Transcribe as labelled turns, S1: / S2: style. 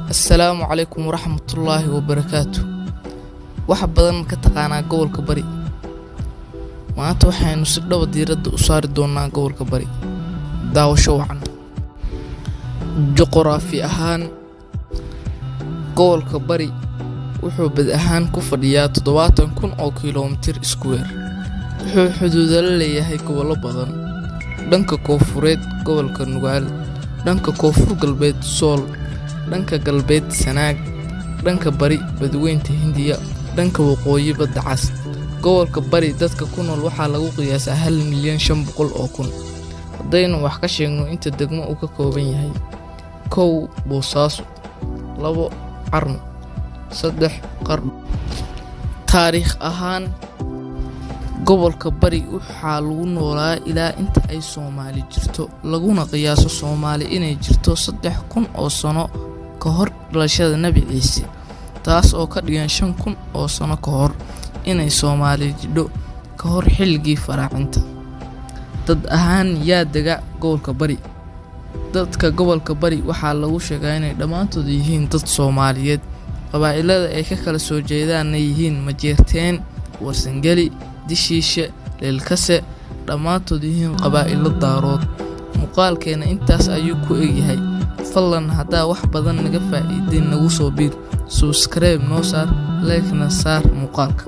S1: السلام عليكم ورحمة الله وبركاته. واحد بدن كتقانا gobolka Bari. maanta waxaan si dhaba diirada usaari doonaa gobolka Bari. Daawasho wacan. JUQURAAFI AHAAN gobolka Bari wuxuu bad ahaan ku fadhiyaa 70,000 kiiloomitir square. wuxuu xuduudo la leeyahay gobolo badan. Dhanka koonfured gobolka nugaal, dhanka koonfur galbeed sool, dhanka galbeed sanaag, dhanka bari badweynta Hindiya, dhanka waqooyi badda cas. gobolka Bari dadka ku nool waxaa lagu qiyaasaa 1,500,000. haddaynu wax ka sheegno inta degmo uu ka kooban yahay: 1 bosaso, 2 carmo, 3 qarno. taariikh ahaan gobolka Bari waxaa lagu noolaa ilaa inta ay Soomaali jirto, laguna qiyaaso Soomaali inay jirto 3,000 oo sano ka hor dhalashada Nabi Ciise, taas oo ka dhigan 5,000 oo sano ka hor inay Soomaali jidho ka hor xilligii faraacinta. dad ahaan yaa dega gobolka Bari. dadka gobolka Bari waxaa lagu sheegaa inay dhammaantood yihiin dad Soomaaliyeed. qabaa'ilada ay ka kala soo jeedaan yihiin majeerteen, warsangeli, dishiishe, leelkase, dhammaantood yihiin qabaa'ilo daarood. muuqaalkeena intaas ayuu ku egyahay. fadlan haddaa wax badan naga faa'iideen nagu soo biir, subscribe noo saar, like na saar muuqaalka.